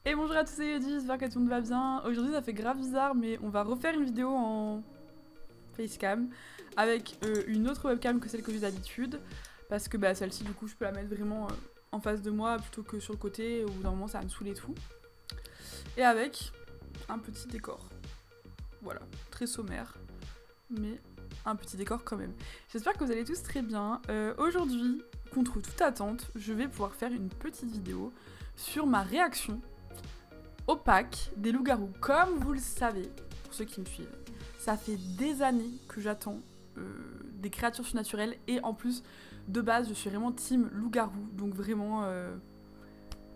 Et bonjour à tous et Yodi, j'espère que tout le monde va bien. Aujourd'hui ça fait grave bizarre mais on va refaire une vidéo en facecam avec une autre webcam que celle que j'ai d'habitude. Parce que bah, celle-ci du coup je peux la mettre vraiment en face de moi plutôt que sur le côté, au bout d'un moment ça va me saouler tout. Et avec un petit décor. Voilà, très sommaire, mais un petit décor quand même. J'espère que vous allez tous très bien. Aujourd'hui, contre toute attente, je vais pouvoir faire une petite vidéo sur ma réaction au pack des loups-garous. Comme vous le savez, pour ceux qui me suivent, ça fait des années que j'attends des créatures surnaturelles et en plus, de base, je suis vraiment team loup-garou, donc vraiment,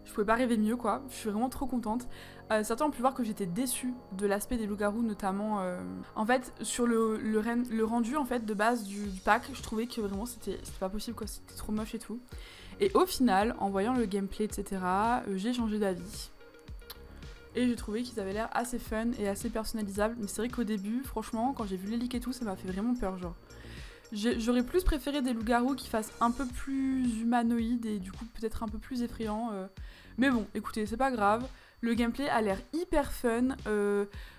je pouvais pas rêver mieux quoi. Je suis vraiment trop contente. Certains ont pu voir que j'étais déçue de l'aspect des loups-garous, notamment. En fait, sur le rendu en fait de base du pack, je trouvais que vraiment c'était pas possible quoi, c'était trop moche et tout. Et au final, en voyant le gameplay, etc., j'ai changé d'avis. Et j'ai trouvé qu'ils avaient l'air assez fun et assez personnalisables. Mais c'est vrai qu'au début, franchement, quand j'ai vu les leaks et tout, ça m'a fait vraiment peur, genre. J'aurais plus préféré des loups-garous qui fassent un peu plus humanoïdes et du coup peut-être un peu plus effrayants. Mais bon, écoutez, c'est pas grave. Le gameplay a l'air hyper fun.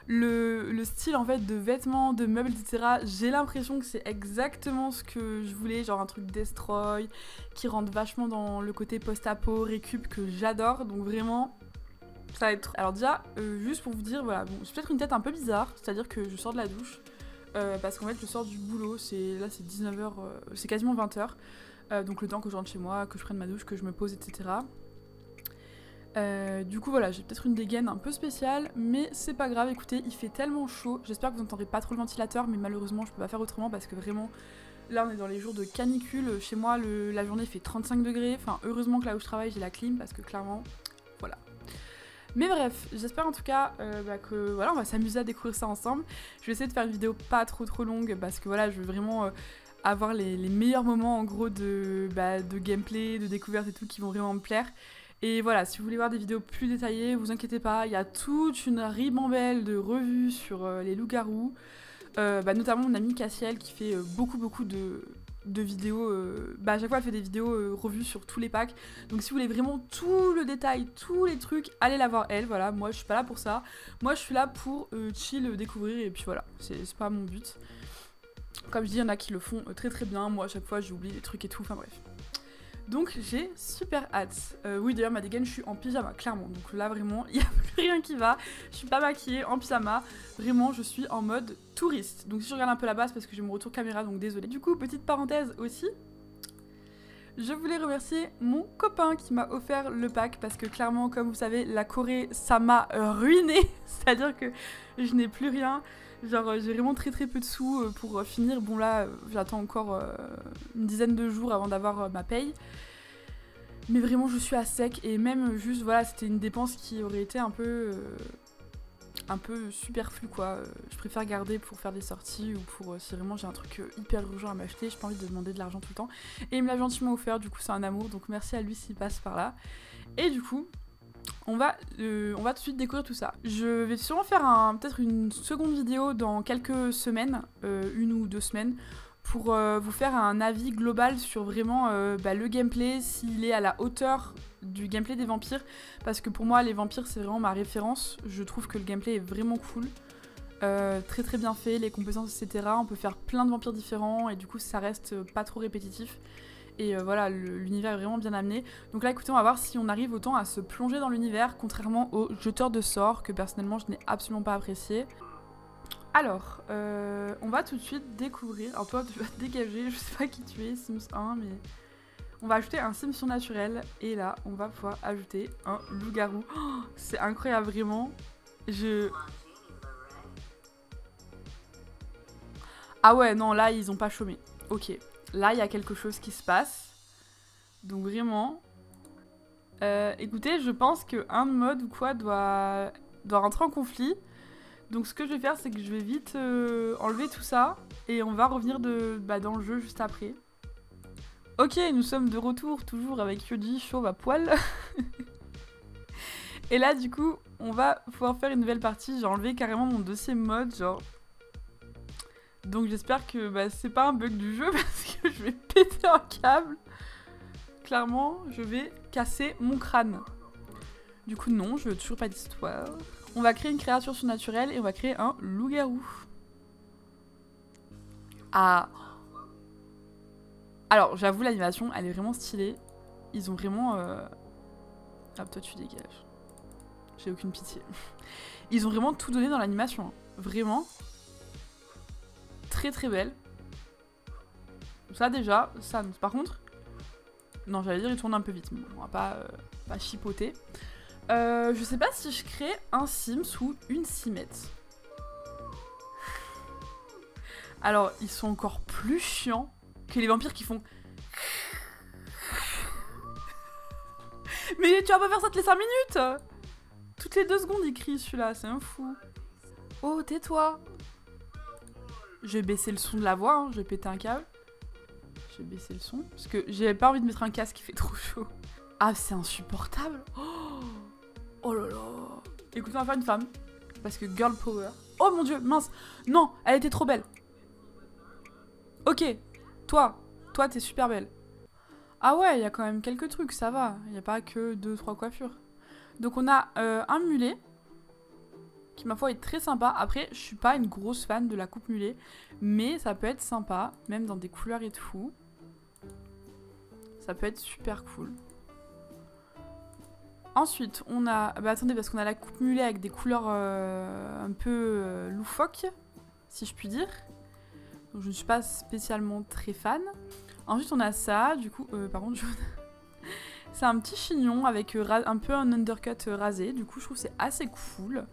Le style en fait de vêtements, de meubles, etc. J'ai l'impression que c'est exactement ce que je voulais. Genre un truc destroy, qui rentre vachement dans le côté post-apo, récup que j'adore. Donc vraiment... ça va être... Alors déjà, juste pour vous dire, voilà, bon, j'ai peut-être une tête un peu bizarre, c'est-à-dire que je sors de la douche, parce qu'en fait je sors du boulot, là c'est 19h, c'est quasiment 20h, donc le temps que je rentre chez moi, que je prenne ma douche, que je me pose, etc. Du coup voilà, j'ai peut-être une dégaine un peu spéciale, mais c'est pas grave, écoutez, il fait tellement chaud, j'espère que vous n'entendrez pas trop le ventilateur, mais malheureusement je peux pas faire autrement parce que vraiment... Là on est dans les jours de canicule, chez moi la journée fait 35 degrés, enfin heureusement que là où je travaille j'ai la clim parce que clairement, voilà. Mais bref, j'espère en tout cas que voilà, on va s'amuser à découvrir ça ensemble. Je vais essayer de faire une vidéo pas trop longue parce que voilà, je veux vraiment avoir les meilleurs moments en gros de gameplay, de découverte et tout qui vont vraiment me plaire. Et voilà, si vous voulez voir des vidéos plus détaillées, vous inquiétez pas, il y a toute une ribambelle de revues sur les loups-garous. Notamment mon amie Cassiel qui fait beaucoup de vidéos, à chaque fois elle fait des vidéos revues sur tous les packs, donc si vous voulez vraiment tout le détail, tous les trucs, allez la voir elle, voilà, moi je suis pas là pour ça, moi je suis là pour chill, découvrir et puis voilà, c'est pas mon but. Comme je dis, il y en a qui le font très bien, moi à chaque fois j'oublie des trucs et tout, enfin bref. Donc j'ai super hâte. Oui d'ailleurs ma dégaine je suis en pyjama clairement. Donc là vraiment il n'y a plus rien qui va. Je suis pas maquillée en pyjama. Vraiment je suis en mode touriste. Donc si je regarde un peu la base parce que j'ai mon retour caméra donc désolée. Du coup petite parenthèse aussi. Je voulais remercier mon copain qui m'a offert le pack parce que clairement comme vous savez la Corée ça m'a ruiné. C'est-à-dire que je n'ai plus rien. Genre j'ai vraiment très peu de sous pour finir. Bon là j'attends encore une dizaine de jours avant d'avoir ma paye. Mais vraiment je suis à sec et même juste voilà c'était une dépense qui aurait été un peu superflue quoi. Je préfère garder pour faire des sorties ou pour si vraiment j'ai un truc hyper urgent à m'acheter. J'ai pas envie de demander de l'argent tout le temps. Et il me l'a gentiment offert, du coup c'est un amour donc merci à lui s'il passe par là. Et du coup... On va tout de suite découvrir tout ça. Je vais sûrement faire peut-être une seconde vidéo dans quelques semaines, 1 ou 2 semaines, pour vous faire un avis global sur vraiment le gameplay, s'il est à la hauteur du gameplay des vampires, parce que pour moi les vampires c'est vraiment ma référence, je trouve que le gameplay est vraiment cool, très bien fait, les compétences etc, on peut faire plein de vampires différents et du coup ça reste pas trop répétitif. Et voilà, l'univers est vraiment bien amené. Donc là, écoutez, on va voir si on arrive autant à se plonger dans l'univers, contrairement aux jeteurs de sorts, que personnellement, je n'ai absolument pas apprécié. Alors, on va tout de suite découvrir... Alors toi, tu vas te dégager, je sais pas qui tu es, Sims 1, mais... On va ajouter un Sim surnaturel, et là, on va pouvoir ajouter un loup-garou. Oh, c'est incroyable, vraiment. Ah ouais, non, là, ils ont pas chômé. Ok. Là, il y a quelque chose qui se passe. Donc vraiment... écoutez, je pense qu'un mode ou quoi doit rentrer en conflit. Donc ce que je vais faire, c'est que je vais vite enlever tout ça. Et on va revenir dans le jeu juste après. Ok, nous sommes de retour, toujours avec Yodi, chauve à poil. Et là, du coup, on va pouvoir faire une nouvelle partie. J'ai enlevé carrément mon dossier mode, genre... Donc j'espère que c'est pas un bug du jeu parce que je vais péter un câble. Clairement, je vais casser mon crâne. Du coup, non, je veux toujours pas d'histoire. On va créer une créature surnaturelle et on va créer un loup-garou. Ah. Alors, j'avoue, l'animation, elle est vraiment stylée. Ils ont vraiment... Hop, toi, tu dégages. J'ai aucune pitié. Ils ont vraiment tout donné dans l'animation. Hein. Vraiment. Très très belle. Ça déjà, ça... Par contre... Non, j'allais dire, il tourne un peu vite. Mais bon, on va pas chipoter. Je sais pas si je crée un Sims ou une Simette. Alors, ils sont encore plus chiants que les vampires qui font... Mais tu vas pas faire ça toutes les 5 minutes! Toutes les 2 secondes, il crie celui-là, c'est un fou. Oh, tais-toi! Je vais baisser le son de la voix, hein. Je vais péter un câble. Je vais baisser le son, parce que j'ai pas envie de mettre un casque qui fait trop chaud. Ah, c'est insupportable! Oh là là! Écoute, on va faire une femme, parce que girl power. Oh mon dieu, mince! Non, elle était trop belle! Ok, toi t'es super belle. Ah ouais, il y a quand même quelques trucs, ça va. Il n'y a pas que 2-3 coiffures. Donc on a un mulet, qui ma foi est très sympa. Après, je suis pas une grosse fan de la coupe mulet, mais ça peut être sympa, même dans des couleurs et tout. Ça peut être super cool. Ensuite, on a... Bah attendez, parce qu'on a la coupe mulet avec des couleurs un peu loufoques, si je puis dire. Donc je ne suis pas spécialement très fan. Ensuite, on a ça, du coup... par contre, c'est un petit chignon avec un peu un undercut rasé. Du coup, je trouve que c'est assez cool.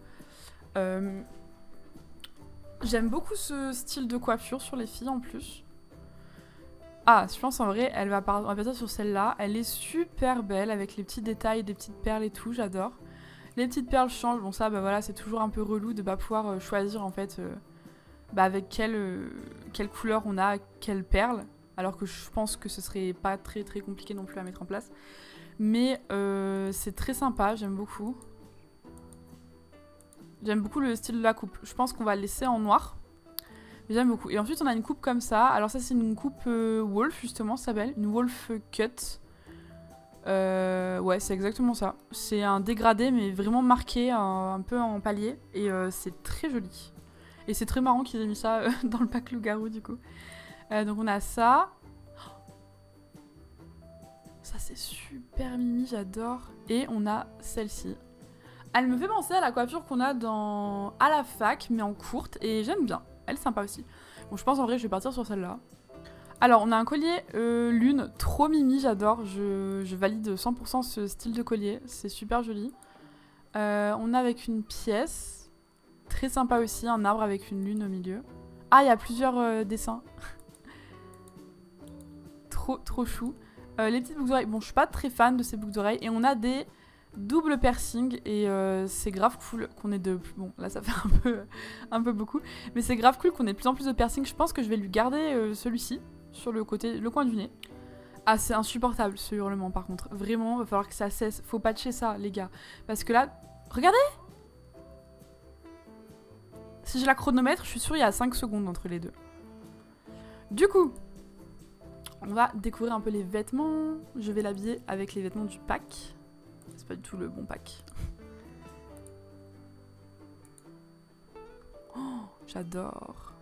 J'aime beaucoup ce style de coiffure sur les filles, en plus. Ah, je pense en vrai, on va partir sur celle-là. Elle est super belle, avec les petits détails, des petites perles et tout, j'adore. Les petites perles changent. Bon, ça, bah voilà, c'est toujours un peu relou de pas pouvoir choisir, en fait, avec quelle couleur on a, quelle perle. Alors que je pense que ce serait pas très très compliqué non plus à mettre en place. Mais c'est très sympa, j'aime beaucoup. J'aime beaucoup le style de la coupe. Je pense qu'on va le laisser en noir. Mais j'aime beaucoup. Et ensuite on a une coupe comme ça. Alors ça c'est une coupe wolf justement, ça s'appelle. Une wolf cut. Ouais, c'est exactement ça. C'est un dégradé mais vraiment marqué, un peu en palier. Et c'est très joli. Et c'est très marrant qu'ils aient mis ça dans le pack loup-garou du coup. Donc on a ça. Ça c'est super mimi, j'adore. Et on a celle-ci. Elle me fait penser à la coiffure qu'on a à la fac, mais en courte. Et j'aime bien. Elle est sympa aussi. Bon, je pense en vrai je vais partir sur celle-là. Alors on a un collier lune, trop mimi, j'adore. Je valide 100% ce style de collier. C'est super joli. On a avec une pièce. Très sympa aussi, un arbre avec une lune au milieu. Ah, il y a plusieurs dessins. Trop chou. Les petites boucles d'oreilles. Bon, je suis pas très fan de ces boucles d'oreilles. Et on a des doubles piercings. Et c'est grave cool qu'on ait de... Bon, là, ça fait un peu beaucoup. Mais c'est grave cool qu'on ait de plus en plus de piercings. Je pense que je vais lui garder celui-ci. Sur le coin du nez. Ah, c'est insupportable, ce hurlement, par contre. Vraiment, va falloir que ça cesse. Faut patcher ça, les gars. Parce que là... Regardez! Si je la chronomètre, je suis sûre il y a 5 secondes entre les deux. Du coup... On va découvrir un peu les vêtements. Je vais l'habiller avec les vêtements du pack. C'est pas du tout le bon pack. Oh, j'adore.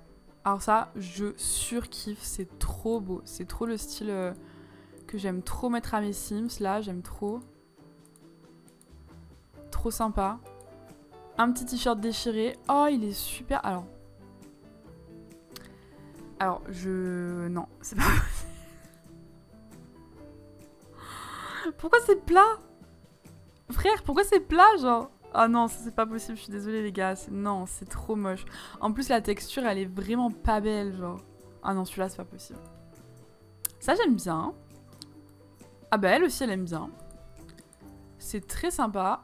Alors ça, je surkiffe. C'est trop beau. C'est trop le style que j'aime trop mettre à mes Sims. Là, j'aime trop. Trop sympa. Un petit t-shirt déchiré. Oh, il est super. Alors, non, c'est pas possible. Pourquoi c'est plat? Frère, pourquoi c'est plat, genre? Ah non, ça c'est pas possible, je suis désolée les gars. Non, c'est trop moche. En plus, la texture, elle est vraiment pas belle, genre. Ah non, celui-là, c'est pas possible. Ça, j'aime bien. Ah bah, elle aussi, elle aime bien. C'est très sympa.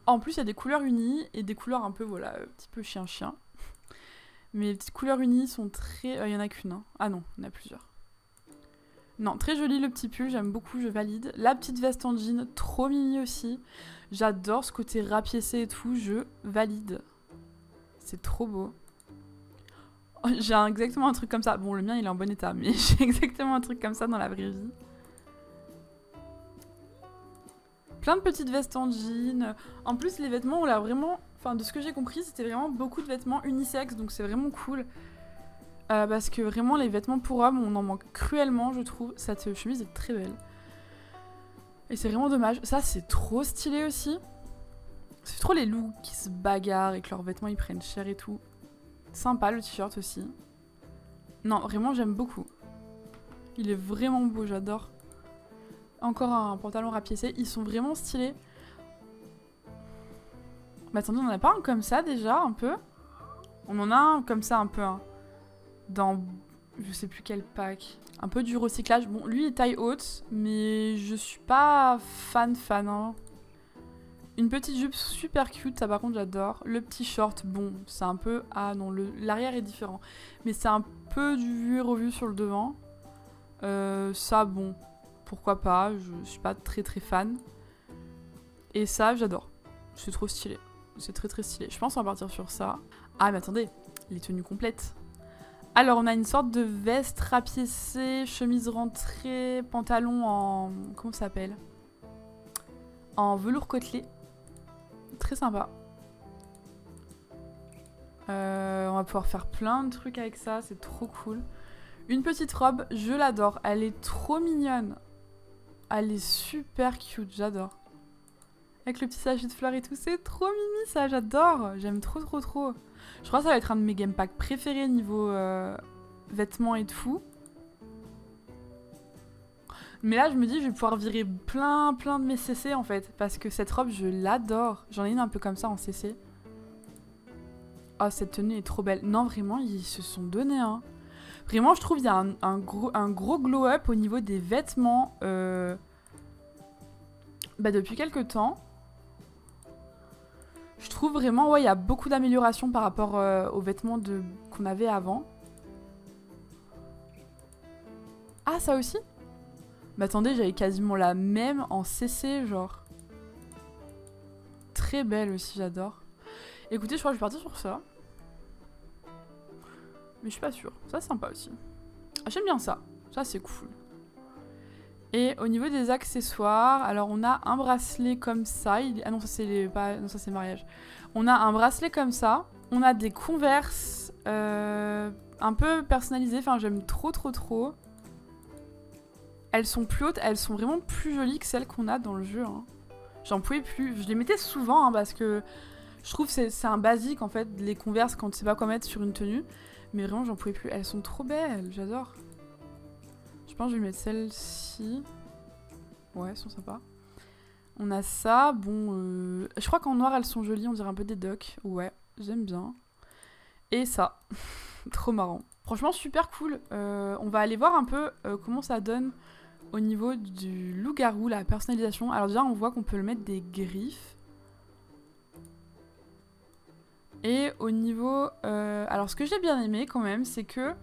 En plus, il y a des couleurs unies et des couleurs un peu, voilà, un petit peu chien-chien. Mais les petites couleurs unies sont très... Il y en a qu'une, hein. Ah non, il y en a plusieurs. Non, très joli le petit pull, j'aime beaucoup, je valide. La petite veste en jean, trop mimi aussi. J'adore ce côté rapiécé et tout, je valide. C'est trop beau. Oh, j'ai exactement un truc comme ça. Bon, le mien, il est en bon état, mais j'ai exactement un truc comme ça dans la vraie vie. Plein de petites vestes en jean. En plus, les vêtements ont l'air vraiment... Enfin, de ce que j'ai compris, c'était vraiment beaucoup de vêtements unisexes, donc c'est vraiment cool. Parce que vraiment, les vêtements pour hommes, on en manque cruellement, je trouve. Cette chemise est très belle. Et c'est vraiment dommage. Ça, c'est trop stylé aussi. C'est trop les loups qui se bagarrent et que leurs vêtements, ils prennent cher et tout. Sympa, le t-shirt aussi. Non, vraiment, j'aime beaucoup. Il est vraiment beau, j'adore. Encore un pantalon rapiécé. Ils sont vraiment stylés. Mais attendez, on en a pas un comme ça déjà, un peu? On en a un comme ça, un peu, hein. Dans... je sais plus quel pack. Un peu du recyclage. Bon, lui, il est taille haute, mais je suis pas fan, hein. Une petite jupe super cute, ça par contre j'adore. Le petit short, bon, c'est un peu... Ah non, l'arrière est différent. Mais c'est un peu du vu et revu sur le devant. Ça, bon, pourquoi pas, je suis pas très fan. Et ça, j'adore. C'est trop stylé. C'est très stylé. Je pense qu'on va partir sur ça. Ah, mais attendez, les tenues complètes. Alors, on a une sorte de veste rapiécée, chemise rentrée, pantalon en... comment ça s'appelle? En velours côtelé. Très sympa. On va pouvoir faire plein de trucs avec ça, c'est trop cool. Une petite robe, je l'adore. Elle est trop mignonne. Elle est super cute, j'adore. Avec le petit sachet de fleurs et tout, c'est trop mimi ça, j'adore. J'aime trop. Je crois que ça va être un de mes game packs préférés niveau vêtements et tout. Mais là, je me dis, je vais pouvoir virer plein de mes CC en fait. Parce que cette robe, je l'adore. J'en ai une un peu comme ça en CC. Oh, cette tenue est trop belle. Non, vraiment, ils se sont donnés, hein. Vraiment, je trouve qu'il y a un gros glow-up au niveau des vêtements depuis quelques temps. Je trouve vraiment, ouais, il y a beaucoup d'améliorations par rapport aux vêtements qu'on avait avant. Ah, ça aussi? Mais attendez, j'avais quasiment la même en CC, genre. Très belle aussi, j'adore. Écoutez, je crois que je vais partir sur ça. Mais je suis pas sûre. Ça, c'est sympa aussi. Ah, j'aime bien ça. Ça, c'est cool. Et au niveau des accessoires, alors on a un bracelet comme ça. Ah non, ça c'est pas... non, ça c'est mariage. On a un bracelet comme ça. On a des Converse un peu personnalisées. Enfin, j'aime trop. Elles sont plus hautes, elles sont vraiment plus jolies que celles qu'on a dans le jeu. Hein. J'en pouvais plus. Je les mettais souvent hein, parce que je trouve que c'est un basique en fait, les Converse quand tu sais pas quoi mettre sur une tenue. Mais vraiment, j'en pouvais plus. Elles sont trop belles, j'adore. Je pense que je vais mettre celle-ci. Ouais, elles sont sympas. On a ça. Bon, je crois qu'en noir, elles sont jolies. On dirait un peu des docks. Ouais, j'aime bien. Et ça. Trop marrant. Franchement, super cool. On va aller voir un peu comment ça donne au niveau du loup-garou, la personnalisation. Alors déjà, on voit qu'on peut le mettre des griffes. Et au niveau... alors, ce que j'ai bien aimé quand même, c'est que...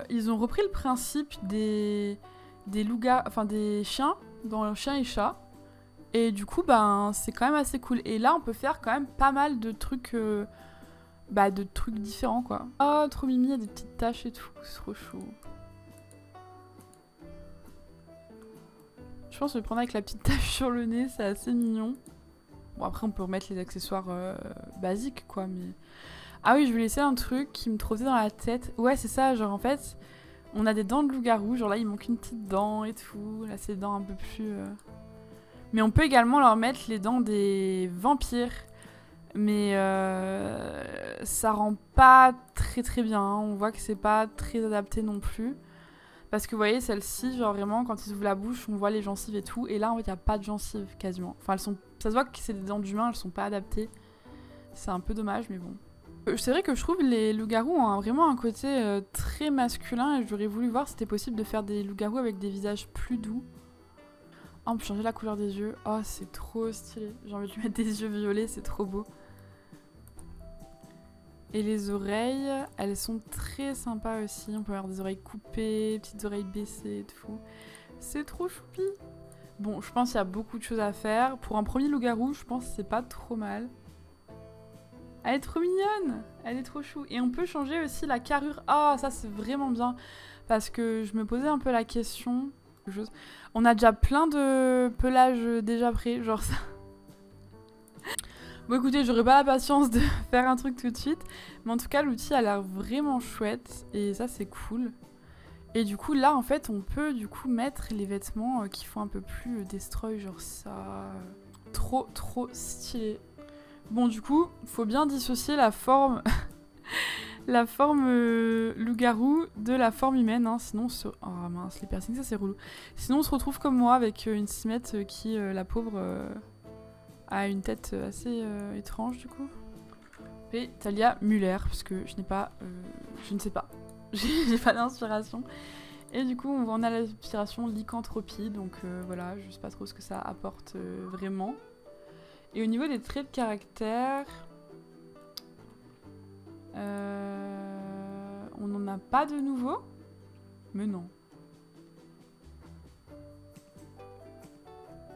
ils ont repris le principe des loups-garous, enfin des chiens dans chien et chat. Et du coup, ben, c'est quand même assez cool. Et là, on peut faire quand même pas mal de trucs, différents, quoi. Oh, trop mimi, il y a des petites taches et tout. C'est trop chou. Je pense que je vais prendre avec la petite tache sur le nez, c'est assez mignon. Bon, après, on peut remettre les accessoires basiques, quoi, mais... Ah oui, je vais laisser un truc qui me trottait dans la tête. Ouais, c'est ça, genre en fait, on a des dents de loup-garou, genre là, il manque une petite dent et tout. Là, c'est des dents un peu plus... Mais on peut également leur mettre les dents des vampires. Mais ça rend pas très bien, hein. On voit que c'est pas très adapté non plus. Parce que vous voyez, celle-ci, genre vraiment, quand ils ouvrent la bouche, on voit les gencives et tout. Et là, en fait, il n'y a pas de gencives, quasiment. Enfin, elles sont... ça se voit que c'est des dents d'humain, elles sont pas adaptées. C'est un peu dommage, mais bon. C'est vrai que je trouve les loups-garous ont vraiment un côté très masculin. Et j'aurais voulu voir si c'était possible de faire des loups-garous avec des visages plus doux. Oh, on peut changer la couleur des yeux. Oh, c'est trop stylé. J'ai envie de lui mettre des yeux violets, c'est trop beau. Et les oreilles, elles sont très sympas aussi. On peut avoir des oreilles coupées, petites oreilles baissées et tout. C'est trop choupi. Bon, je pense qu'il y a beaucoup de choses à faire. Pour un premier loup-garou, je pense que c'est pas trop mal. Elle est trop mignonne. Elle est trop chou. Et on peut changer aussi la carrure. Ah, ça c'est vraiment bien. Parce que je me posais un peu la question. quelque chose. On a déjà plein de pelages déjà prêts, genre ça. Bon écoutez, j'aurais pas la patience de faire un truc tout de suite, mais en tout cas l'outil a l'air vraiment chouette et ça c'est cool. Et du coup là en fait on peut du coup mettre les vêtements qui font un peu plus destroy, genre ça. Trop stylé. Bon du coup, faut bien dissocier la forme la forme loup-garou de la forme humaine, hein, sinon on se... Oh mince, les piercings ça c'est relou. Sinon on se retrouve comme moi avec une Simette qui, la pauvre, a une tête assez étrange du coup. Et Talia Muller, parce que je n'ai pas... je ne sais pas. J'ai pas d'inspiration. Et du coup on a l'inspiration lycanthropie, donc voilà, je sais pas trop ce que ça apporte vraiment. Et au niveau des traits de caractère... on n'en a pas de nouveau? Mais non.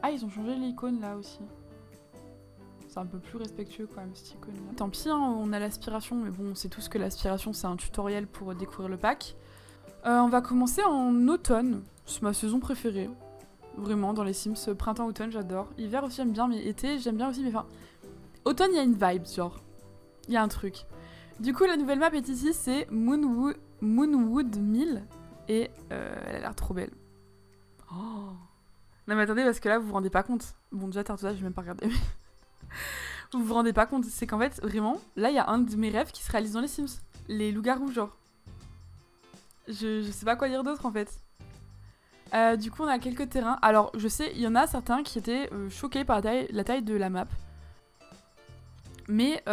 Ah, ils ont changé l'icône là aussi. C'est un peu plus respectueux quand même cette icône là. Tant pis, hein, on a l'aspiration, mais bon, on sait tous que l'aspiration c'est un tutoriel pour découvrir le pack. On va commencer en automne, c'est ma saison préférée. Vraiment, dans les Sims, printemps-automne j'adore. Hiver aussi j'aime bien, mais été j'aime bien aussi, mais enfin... Automne il y a une vibe, genre. Il y a un truc. Du coup la nouvelle map est ici, c'est Moonwood Mill, et elle a l'air trop belle. Oh. Non mais attendez, parce que là vous vous rendez pas compte. Bon déjà Tartosa, je vais même pas regarder, mais... vous vous rendez pas compte, c'est qu'en fait, vraiment, là il y a un de mes rêves qui se réalise dans les Sims. Les loups-garous, genre. Je sais pas quoi dire d'autre en fait. Du coup on a quelques terrains. Alors je sais, il y en a certains qui étaient choqués par la taille de la map. Mais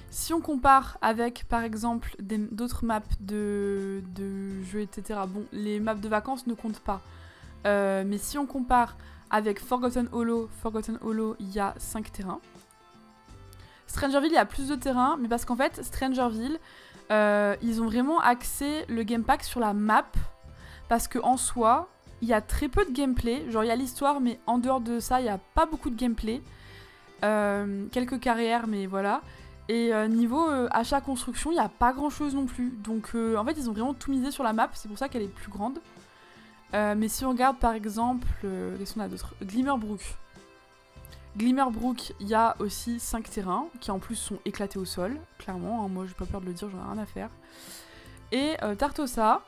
si on compare avec par exemple d'autres maps de jeux etc. Bon, les maps de vacances ne comptent pas. Mais si on compare avec Forgotten Hollow il y a 5 terrains. Strangerville il y a plus de terrains, mais parce qu'en fait Strangerville ils ont vraiment axé le game pack sur la map. Parce qu'en soi, il y a très peu de gameplay. Genre il y a l'histoire, mais en dehors de ça, il n'y a pas beaucoup de gameplay. Quelques carrières, mais voilà. Et niveau achat-construction, il n'y a pas grand-chose non plus. Donc en fait, ils ont vraiment tout misé sur la map. C'est pour ça qu'elle est plus grande. Mais si on regarde par exemple, qu'est-ce qu'on a d'autre? Glimmerbrook. Glimmerbrook, il y a aussi 5 terrains qui en plus sont éclatés au sol. Clairement, hein, moi j'ai pas peur de le dire, j'en ai rien à faire. Et Tartosa,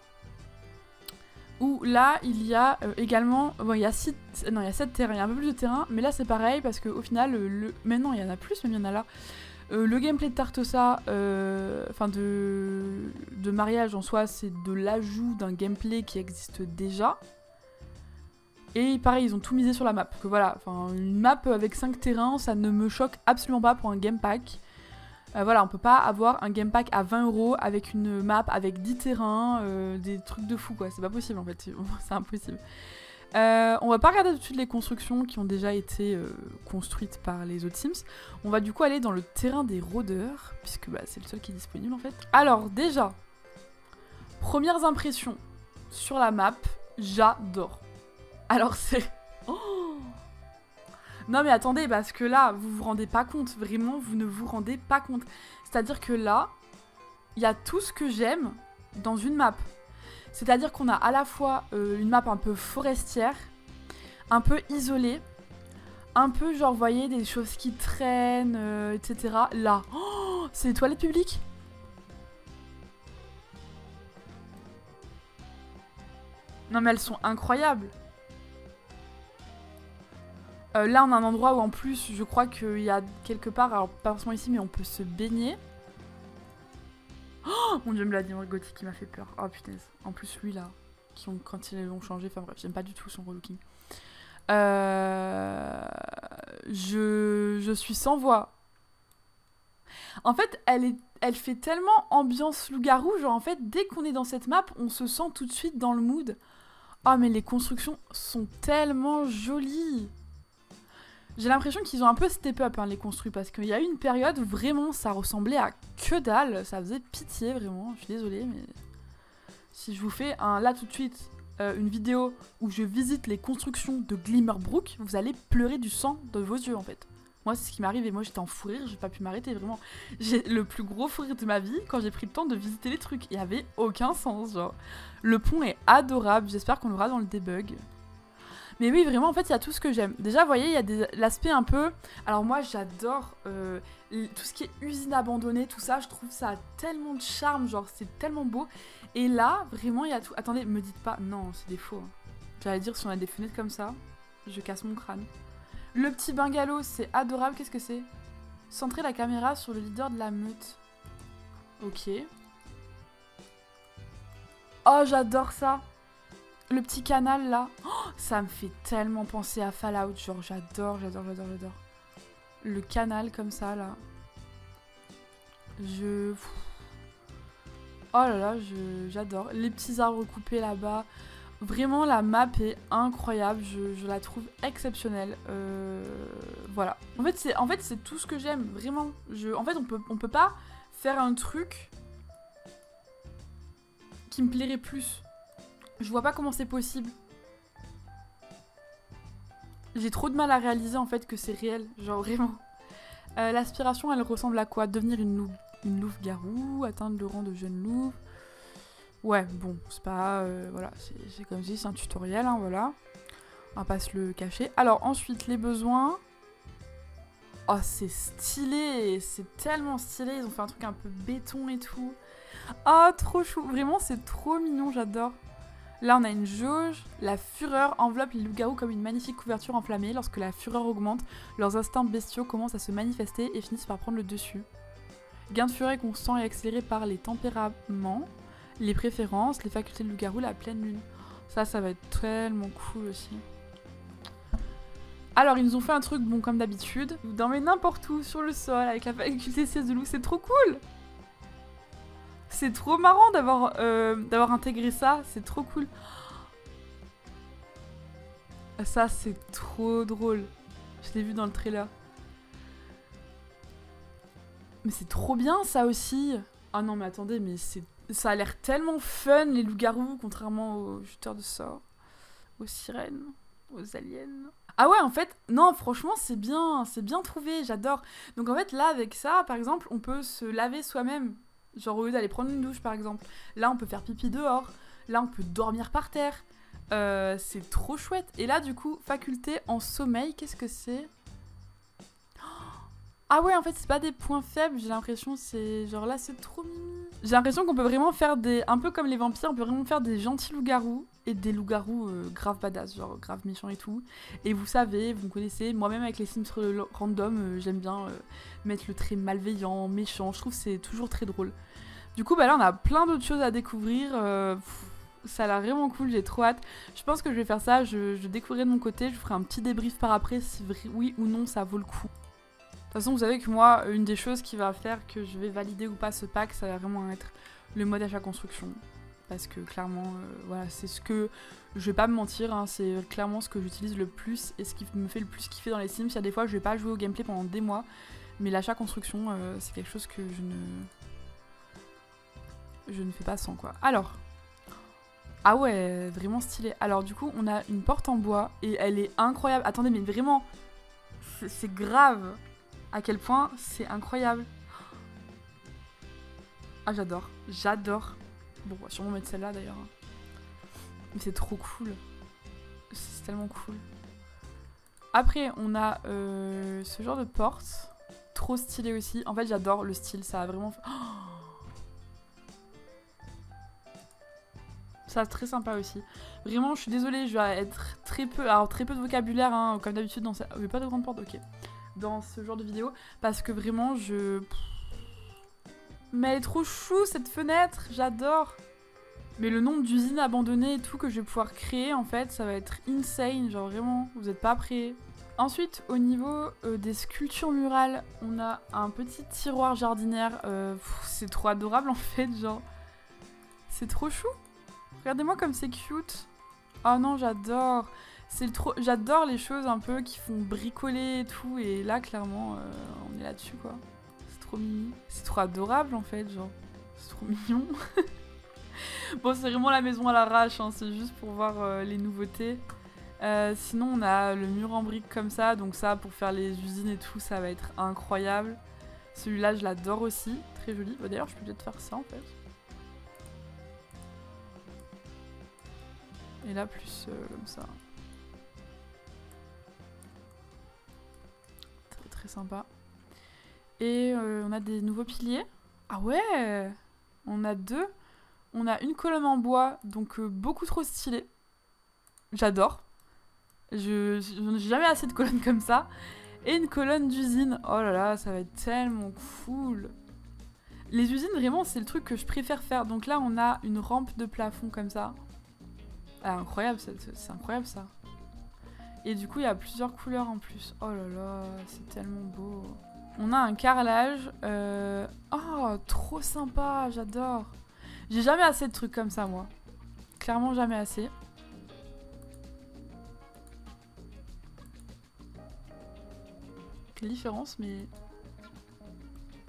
où là il y a également, bon il y a 7 terrains, il y a un peu plus de terrains, mais là c'est pareil parce qu'au final, maintenant il y en a plus, même il y en a là. Le gameplay de Tartosa, enfin de mariage en soi, c'est de l'ajout d'un gameplay qui existe déjà. Et pareil, ils ont tout misé sur la map. Que voilà, enfin une map avec 5 terrains, ça ne me choque absolument pas pour un game pack. Voilà, on peut pas avoir un game pack à 20 € avec une map avec 10 terrains, des trucs de fou quoi, c'est pas possible en fait, c'est impossible. On va pas regarder tout de suite les constructions qui ont déjà été construites par les autres Sims. On va du coup aller dans le terrain des rôdeurs, puisque bah, c'est le seul qui est disponible en fait. Alors déjà, premières impressions sur la map, j'adore. Alors c'est... Oh non mais attendez, parce que là, vous vous rendez pas compte, vraiment, vous ne vous rendez pas compte. C'est-à-dire que là, il y a tout ce que j'aime dans une map. C'est-à-dire qu'on a à la fois une map un peu forestière, un peu isolée, un peu genre, vous voyez, des choses qui traînent, etc. Là, oh, c'est les toilettes publiques. Non mais elles sont incroyables. Là on a un endroit où en plus je crois qu'il y a quelque part, alors pas forcément ici mais on peut se baigner. Oh mon dieu, me l'a dit Gothic qui m'a fait peur. Oh punaise. En plus lui là, quand ils l'ont changé, enfin bref, j'aime pas du tout son relooking. Je suis sans voix. En fait elle fait tellement ambiance loup-garou, genre en fait dès qu'on est dans cette map on se sent tout de suite dans le mood. Oh mais les constructions sont tellement jolies. J'ai l'impression qu'ils ont un peu step up hein, les construits, parce qu'il y a eu une période où vraiment ça ressemblait à que dalle, ça faisait pitié vraiment, je suis désolée mais... Si je vous fais là tout de suite une vidéo où je visite les constructions de Glimmerbrook, vous allez pleurer du sang de vos yeux en fait. Moi c'est ce qui m'arrive et moi j'étais en fou rire, j'ai pas pu m'arrêter vraiment. J'ai le plus gros fou rire de ma vie quand j'ai pris le temps de visiter les trucs, il y avait aucun sens genre. Le pont est adorable, j'espère qu'on l'aura dans le debug. Mais oui, vraiment, en fait, il y a tout ce que j'aime. Déjà, vous voyez, il y a l'aspect un peu... Alors moi, j'adore tout ce qui est usine abandonnée, tout ça. Je trouve ça a tellement de charme, genre, c'est tellement beau. Et là, vraiment, il y a tout... Attendez, me dites pas... Non, c'est des faux. Hein. J'allais dire, si on a des fenêtres comme ça, je casse mon crâne. Le petit bungalow, c'est adorable. Qu'est-ce que c'est? Centrer la caméra sur le leader de la meute. Ok. Oh, j'adore ça. Le petit canal là, oh, ça me fait tellement penser à Fallout, genre j'adore. Le canal comme ça là. Oh là là, j'adore. Les petits arbres coupés là-bas. Vraiment la map est incroyable, je la trouve exceptionnelle. Voilà. En fait c'est tout ce que j'aime, vraiment. En fait on peut pas faire un truc qui me plairait plus. Je vois pas comment c'est possible. J'ai trop de mal à réaliser en fait que c'est réel, genre vraiment. L'aspiration, elle ressemble à quoi? Devenir une louve-garou, atteindre le rang de jeune louve. Ouais, bon, c'est pas... voilà, c'est comme si c'est un tutoriel, hein, voilà. On va pas se le cacher. Alors ensuite, les besoins... Oh, c'est stylé, c'est tellement stylé, ils ont fait un truc un peu béton et tout. Oh, trop chou, vraiment c'est trop mignon, j'adore. Là, on a une jauge. La fureur enveloppe les loups-garous comme une magnifique couverture enflammée. Lorsque la fureur augmente, leurs instincts bestiaux commencent à se manifester et finissent par prendre le dessus. Gain de fureur constant et accéléré par les tempéraments, les préférences, les facultés de loup-garou, la pleine lune. Ça va être tellement cool aussi. Alors, ils nous ont fait un truc, bon, comme d'habitude. Vous dormez n'importe où, sur le sol, avec la faculté sieste de loup. C'est trop cool! C'est trop marrant d'avoir intégré ça, c'est trop cool. Ça, c'est trop drôle. Je l'ai vu dans le trailer. Mais c'est trop bien, ça aussi. Ah non, mais attendez, mais ça a l'air tellement fun, les loups-garous, contrairement aux jeteurs de sorts, aux sirènes, aux aliens. Ah ouais, en fait, non, franchement, c'est bien trouvé, j'adore. Donc en fait, là, avec ça, par exemple, on peut se laver soi-même. Genre au lieu d'aller prendre une douche par exemple. Là on peut faire pipi dehors. Là on peut dormir par terre. C'est trop chouette. Et là du coup, faculté en sommeil, qu'est-ce que c'est? Ah ouais, en fait c'est pas des points faibles, j'ai l'impression, c'est genre là c'est trop mimi. J'ai l'impression qu'on peut vraiment faire un peu comme les vampires, on peut vraiment faire des gentils loups-garous et des loups-garous grave badass, genre grave méchants et tout. Et vous savez, vous me connaissez, moi-même avec les Sims random, j'aime bien mettre le trait malveillant, méchant, je trouve que c'est toujours très drôle. Du coup, bah là on a plein d'autres choses à découvrir, ça a l'air vraiment cool, j'ai trop hâte. Je pense que je vais faire ça, je découvrirai de mon côté, je vous ferai un petit débrief par après si oui ou non ça vaut le coup. De toute façon, vous savez que moi, une des choses qui va faire que je vais valider ou pas ce pack, ça va vraiment être le mode achat construction. Parce que clairement, voilà, c'est ce que, je vais pas me mentir, hein, c'est clairement ce que j'utilise le plus et ce qui me fait le plus kiffer dans les Sims. Il y a des fois, je vais pas jouer au gameplay pendant des mois, mais l'achat construction, c'est quelque chose que je ne fais pas sans, quoi. Alors, ah ouais, vraiment stylé. Alors du coup, on a une porte en bois et elle est incroyable. Attendez, mais vraiment, c'est grave. À quel point c'est incroyable. Ah j'adore, j'adore. Bon, on va sûrement mettre celle-là d'ailleurs. Mais c'est trop cool. C'est tellement cool. Après on a ce genre de porte. Trop stylé aussi. En fait j'adore le style, ça a vraiment... Oh, ça très sympa aussi. Vraiment je suis désolée, je vais être très peu... Alors très peu de vocabulaire hein, comme d'habitude dans cette... Mais pas de grande porte, ok. Dans ce genre de vidéo parce que vraiment mais elle est trop chou cette fenêtre, j'adore. Mais le nombre d'usines abandonnées et tout que je vais pouvoir créer en fait ça va être insane, genre vraiment vous êtes pas prêts. Ensuite au niveau des sculptures murales on a un petit tiroir jardinière, c'est trop adorable en fait, genre c'est trop chou. Regardez-moi comme c'est cute. Oh non j'adore. J'adore les choses un peu qui font bricoler et tout, et là clairement on est là-dessus quoi. C'est trop mimi. C'est trop adorable en fait, genre. C'est trop mignon. Bon c'est vraiment la maison à l'arrache, hein, c'est juste pour voir les nouveautés. Sinon on a le mur en briques comme ça, donc ça pour faire les usines et tout ça va être incroyable. Celui-là je l'adore aussi, très joli. D'ailleurs je peux peut-être faire ça en fait. Et là plus comme ça. très sympa. Et on a des nouveaux piliers. Ah ouais, on a 2. On a une colonne en bois, donc beaucoup trop stylé. J'adore. J'ai jamais assez de colonnes comme ça. Et une colonne d'usine. Oh là là, ça va être tellement cool. Les usines, vraiment, c'est le truc que je préfère faire. Donc là, on a une rampe de plafond comme ça. Ah, incroyable, c'est incroyable ça. Et du coup, il y a plusieurs couleurs en plus. Oh là là, c'est tellement beau. On a un carrelage. Oh, trop sympa, j'adore. J'ai jamais assez de trucs comme ça, moi. Clairement, jamais assez. Quelle différence, mais...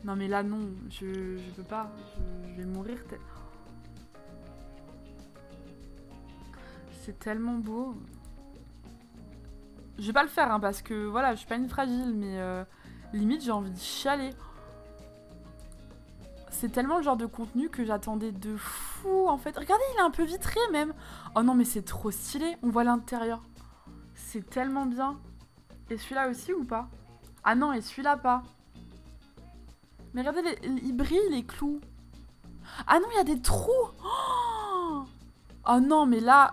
Non mais là, non, je peux pas. Je vais mourir. C'est tellement beau. Je vais pas le faire, hein, parce que, voilà, je suis pas une fragile, mais... limite, j'ai envie de chialer. C'est tellement le genre de contenu que j'attendais de fou, en fait. Regardez, il est un peu vitré, même. Oh non, mais c'est trop stylé. On voit l'intérieur. C'est tellement bien. Et celui-là aussi, ou pas? Ah non, et celui-là, pas. Mais regardez, il brille, les clous. Ah non, il y a des trous. Oh non, mais là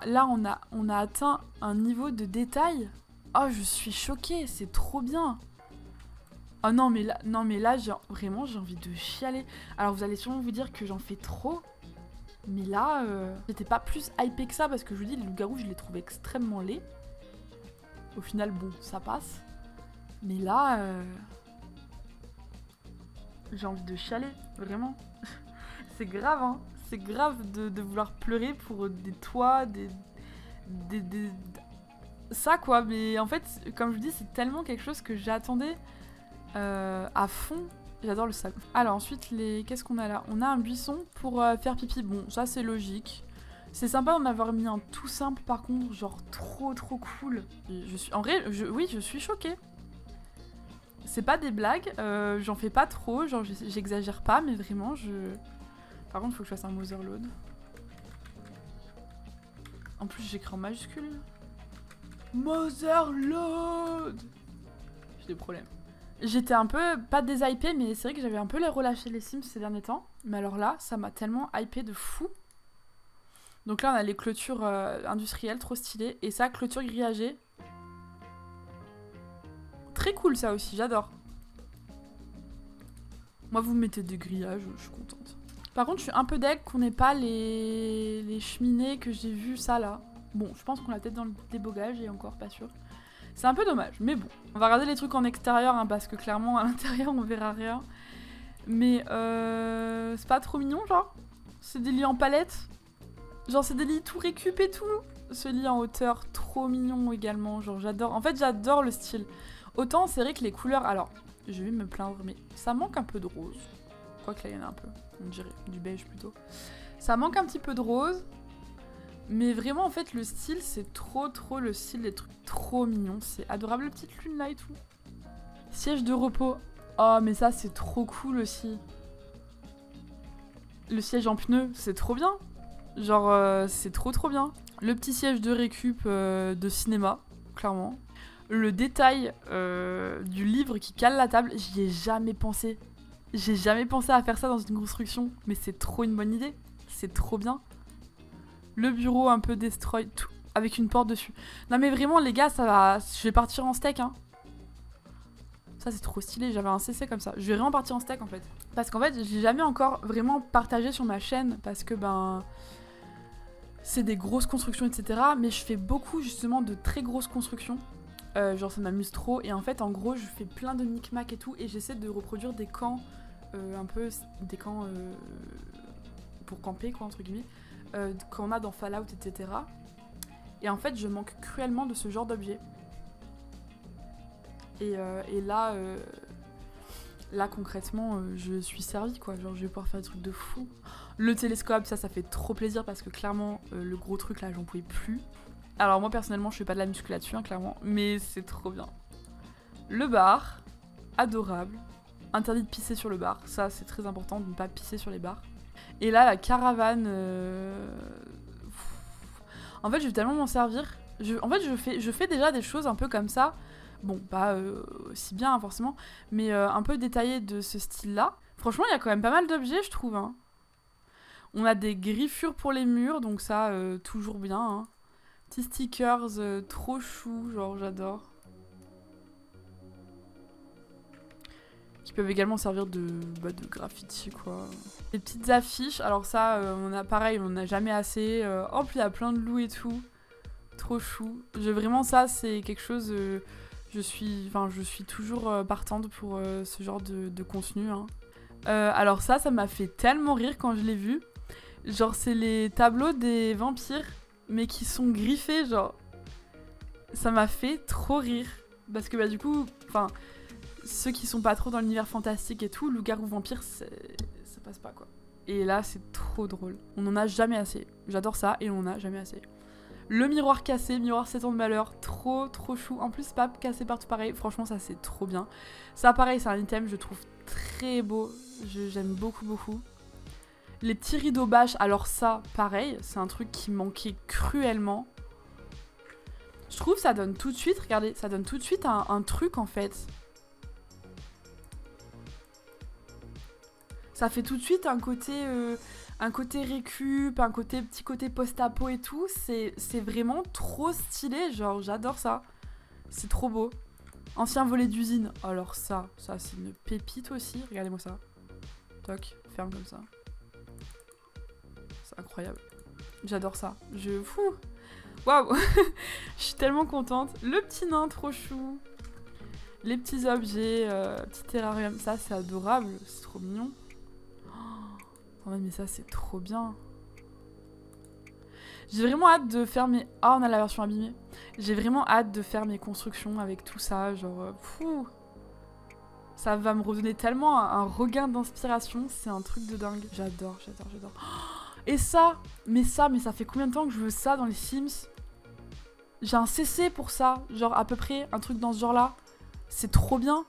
on a atteint un niveau de détail. Oh, je suis choquée. C'est trop bien. Oh non mais là vraiment j'ai envie de chialer. Alors vous allez sûrement vous dire que j'en fais trop. Mais là, j'étais pas plus hypée que ça parce que je vous dis, le loup-garou je l'ai trouvé extrêmement laid. Au final, bon, ça passe. Mais là, j'ai envie de chialer, vraiment. C'est grave, hein. C'est grave de vouloir pleurer pour des toits, ça quoi. Mais en fait, comme je vous dis, c'est tellement quelque chose que j'attendais. À fond, j'adore le sable. Alors ensuite, qu'est-ce qu'on a là? On a un buisson pour faire pipi. Bon, ça c'est logique. C'est sympa d'en avoir mis un tout simple par contre, genre trop cool. En vrai, oui, je suis choquée. C'est pas des blagues, j'en fais pas trop, genre j'exagère pas, mais vraiment Par contre, il faut que je fasse un Motherload. En plus, j'écris en majuscule. Motherload! J'ai des problèmes. J'étais un peu, pas déshypée, mais c'est vrai que j'avais un peu relâché les Sims ces derniers temps. Mais alors là, ça m'a tellement hypée de fou. Donc là, on a les clôtures industrielles, trop stylées. Et ça, clôture grillagée. Très cool ça aussi, j'adore. Moi, vous mettez des grillages, je suis contente. Par contre, je suis un peu deg qu'on n'ait pas les cheminées que j'ai vues, ça là. Bon, je pense qu'on l'a peut-être dans le débogage, et encore pas sûr. C'est un peu dommage, mais bon. On va regarder les trucs en extérieur, hein, parce que clairement, à l'intérieur, on verra rien. Mais c'est pas trop mignon, genre? C'est des lits en palette. Genre, c'est des lits tout récup et tout. Ce lit en hauteur, trop mignon également. Genre, j'adore. En fait, j'adore le style. Autant, c'est vrai que les couleurs... Alors, je vais me plaindre, mais ça manque un peu de rose. Quoique là, il y en a un peu. On dirait du beige plutôt. Ça manque un petit peu de rose. Mais vraiment, en fait, le style, c'est trop le style des trucs trop mignons. C'est adorable, la petite lune là et tout. Siège de repos. Oh, mais ça, c'est trop cool aussi. Le siège en pneu, c'est trop bien. Genre, c'est trop bien. Le petit siège de récup de cinéma, clairement. Le détail du livre qui cale la table, j'y ai jamais pensé. J'ai jamais pensé à faire ça dans une construction. Mais c'est trop une bonne idée. C'est trop bien. Le bureau un peu destroy, tout, avec une porte dessus. Non mais vraiment les gars, ça va... Je vais partir en steak, hein. Ça c'est trop stylé, j'avais un CC comme ça. Je vais vraiment partir en steak en fait. Parce qu'en fait, j'ai jamais encore vraiment partagé sur ma chaîne. Parce que ben... C'est des grosses constructions, etc. Mais je fais beaucoup justement de très grosses constructions. Genre ça m'amuse trop. Et en fait, en gros, je fais plein de micmac et tout. Et j'essaie de reproduire des camps... un peu... Des camps... pour camper quoi, entre guillemets. Qu'on a dans Fallout, etc. Et en fait, je manque cruellement de ce genre d'objet. Et là, là, concrètement, je suis servie, quoi. Genre, je vais pouvoir faire des trucs de fou. Le télescope, ça fait trop plaisir parce que clairement, le gros truc, là, j'en pouvais plus. Alors, moi, personnellement, je fais pas de la musculation, hein, clairement. Mais c'est trop bien. Le bar, adorable. Interdit de pisser sur le bar. Ça, c'est très important de ne pas pisser sur les bars. Et là, la caravane... En fait, je vais tellement m'en servir. En fait, je fais déjà des choses un peu comme ça, Bon, pas aussi bien, forcément, mais un peu détaillé de ce style-là. Franchement, il y a quand même pas mal d'objets, je trouve. Hein. On a des griffures pour les murs, donc ça, toujours bien. Hein. Petits stickers trop chou, genre j'adore. Qui peuvent également servir de graffiti, quoi. Les petites affiches, alors ça, on a pareil, on n'a jamais assez. Hop, il y a plein de loups et tout. Trop chou. Vraiment, ça, c'est quelque chose... je suis toujours partante pour ce genre de contenu. Hein. Alors ça m'a fait tellement rire quand je l'ai vu. Genre, c'est les tableaux des vampires, mais qui sont griffés, genre. Ça m'a fait trop rire. Parce que, du coup, ceux qui sont pas trop dans l'univers fantastique et tout, loup-garou vampire, ça passe pas, quoi. Et là, c'est trop drôle. On en a jamais assez. J'adore ça, et on en a jamais assez. Le miroir cassé, miroir 7 ans de malheur, trop chou. En plus, pas cassé partout pareil. Franchement, ça, c'est trop bien. Ça, pareil, c'est un item, je trouve très beau. J'aime beaucoup. Les petits rideaux bâches, alors ça, pareil, c'est un truc qui manquait cruellement. Je trouve ça donne tout de suite, regardez, ça donne tout de suite un truc, en fait. Ça fait tout de suite un côté récup, petit côté post-apo et tout. C'est vraiment trop stylé, genre j'adore ça. C'est trop beau. Ancien volet d'usine. Alors ça c'est une pépite aussi. Regardez-moi ça. Toc, ferme comme ça. C'est incroyable. J'adore ça. Fou. Waouh. Je suis tellement contente. Le petit nain trop chou. Les petits objets, petit terrarium. Ça c'est adorable. C'est trop mignon. Mais ça, c'est trop bien. J'ai vraiment hâte de faire mes... Ah, on a la version abîmée. J'ai vraiment hâte de faire mes constructions avec tout ça. Genre, fou. Ça va me redonner tellement un regain d'inspiration. C'est un truc de dingue. J'adore. Et ça, mais ça fait combien de temps que je veux ça dans les Sims? J'ai un CC pour ça. Genre, à peu près, un truc dans ce genre-là. C'est trop bien.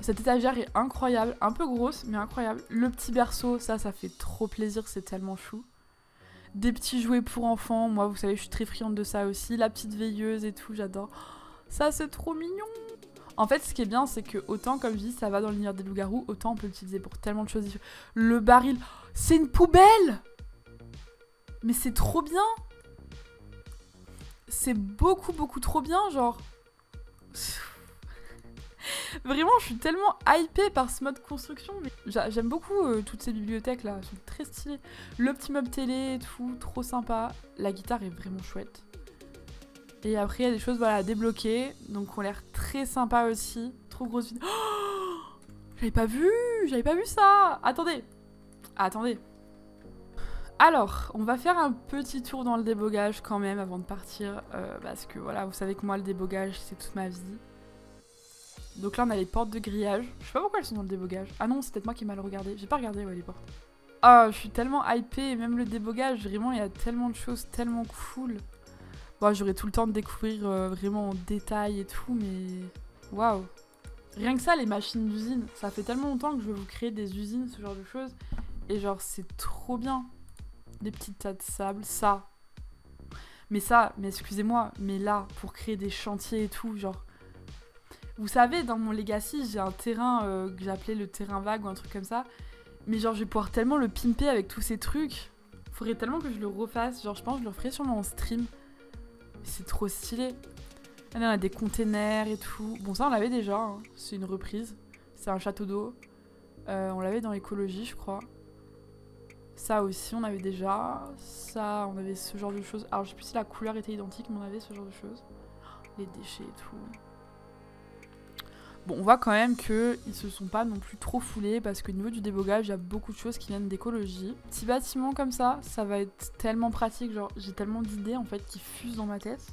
Cette étagère est incroyable, un peu grosse, mais incroyable. Le petit berceau, ça fait trop plaisir, c'est tellement chou. Des petits jouets pour enfants, moi vous savez, je suis très friande de ça aussi. La petite veilleuse et tout, j'adore. Ça, c'est trop mignon. En fait, ce qui est bien, c'est que autant, comme je dis, ça va dans l'univers des loups-garous, autant on peut l'utiliser pour tellement de choses différentes. Le baril, c'est une poubelle! Mais c'est trop bien! C'est beaucoup trop bien, genre... Vraiment, je suis tellement hypée par ce mode construction. J'aime beaucoup toutes ces bibliothèques là, elles sont très stylées. Le petit meuble télé et tout, trop sympa. La guitare est vraiment chouette. Et après, il y a des choses à débloquer, donc ont l'air très sympa aussi. Trop grosse vidéo. Oh, j'avais pas vu ça. Attendez. Alors, on va faire un petit tour dans le débogage quand même avant de partir. Parce que voilà, vous savez que moi, le débogage, c'est toute ma vie. Donc là on a les portes de grillage. Je sais pas pourquoi elles sont dans le débogage. Ah non, c'est peut-être moi qui ai mal regardé. J'ai pas regardé les portes. Ah, je suis tellement hypée. Et même le débogage, vraiment il y a tellement de choses tellement cool. Bon, j'aurai tout le temps de découvrir vraiment en détail et tout, mais... Waouh. Rien que ça, les machines d'usine. Ça fait tellement longtemps que je veux vous créer des usines, ce genre de choses. Et genre c'est trop bien. Des petits tas de sable, ça. Mais excusez-moi, mais là, pour créer des chantiers et tout, genre... Vous savez, dans mon Legacy, j'ai un terrain que j'appelais le terrain vague ou un truc comme ça. Mais genre, je vais pouvoir tellement le pimper avec tous ces trucs. Faudrait tellement que je le refasse. Genre, je pense que je le referai sûrement en stream. C'est trop stylé. Ah, là, on a des containers et tout. Bon, ça, on l'avait déjà. Hein. C'est une reprise. C'est un château d'eau. On l'avait dans l'écologie, je crois. Ça aussi, on avait déjà. Ça, on avait ce genre de choses. Alors, je sais plus si la couleur était identique, mais on avait ce genre de choses. Les déchets et tout. Bon, on voit quand même qu'ils se sont pas non plus trop foulés parce qu'au niveau du débogage, il y a beaucoup de choses qui viennent d'écologie. Petit bâtiment comme ça va être tellement pratique. Genre, j'ai tellement d'idées en fait qui fusent dans ma tête.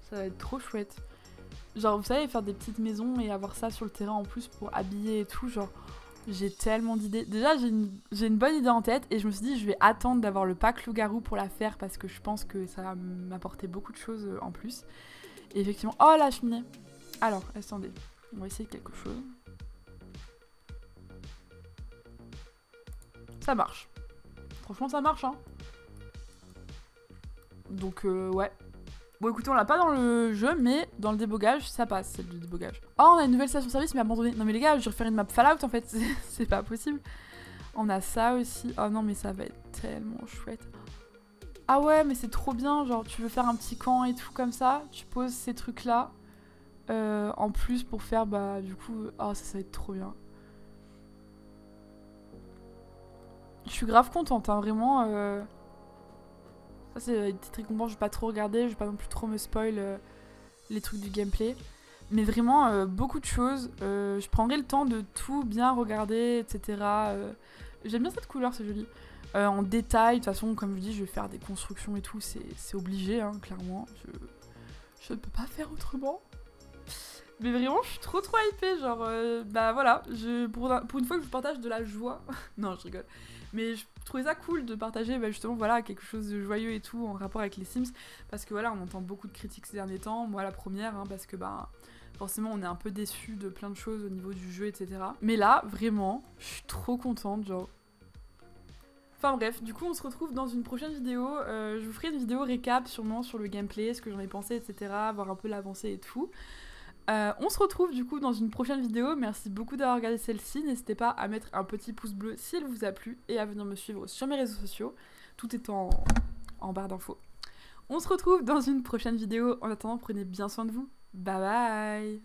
Ça va être trop chouette. Genre, vous savez, faire des petites maisons et avoir ça sur le terrain en plus pour habiller et tout. Genre, j'ai tellement d'idées. Déjà, j'ai une bonne idée en tête et je me suis dit, je vais attendre d'avoir le pack loup-garou pour la faire parce que je pense que ça va m'apporter beaucoup de choses en plus. Et effectivement, oh la cheminée! Alors, attendez, on va essayer quelque chose. Ça marche. Franchement, ça marche, hein. Donc, ouais. Bon écoutez, on l'a pas dans le jeu, mais dans le débogage, ça passe, c'est le débogage. Oh, on a une nouvelle station-service, mais abandonnée. Non mais les gars, je vais refaire une map Fallout en fait, c'est pas possible. On a ça aussi. Oh non, mais ça va être tellement chouette. Ah ouais, mais c'est trop bien, genre tu veux faire un petit camp et tout comme ça, tu poses ces trucs-là. En plus pour faire, bah du coup... Oh, ça va être trop bien. Je suis grave contente, hein, vraiment. Ça, c'est une petite récompense, je vais pas trop regarder, je vais pas non plus trop me spoil les trucs du gameplay. Mais vraiment, beaucoup de choses. Je prendrai le temps de tout bien regarder, etc. J'aime bien cette couleur, c'est joli. En détail, de toute façon, comme je dis, je vais faire des constructions et tout, c'est obligé, hein, clairement. Je ne peux pas faire autrement. Mais vraiment, je suis trop hypée, genre, bah voilà, pour une fois que je partage de la joie, non, je rigole, mais je trouvais ça cool de partager, bah, justement, voilà, quelque chose de joyeux et tout en rapport avec les Sims, parce que voilà, on entend beaucoup de critiques ces derniers temps, moi la première, hein, parce que bah, forcément, on est un peu déçus de plein de choses au niveau du jeu, etc. Mais là, vraiment, je suis trop contente, genre. Enfin bref, du coup on se retrouve dans une prochaine vidéo, je vous ferai une vidéo récap sûrement sur le gameplay, ce que j'en ai pensé, etc., voir un peu l'avancée et tout. On se retrouve du coup dans une prochaine vidéo, merci beaucoup d'avoir regardé celle-ci, n'hésitez pas à mettre un petit pouce bleu si elle vous a plu et à venir me suivre sur mes réseaux sociaux, tout est en barre d'infos. On se retrouve dans une prochaine vidéo, en attendant prenez bien soin de vous, bye bye.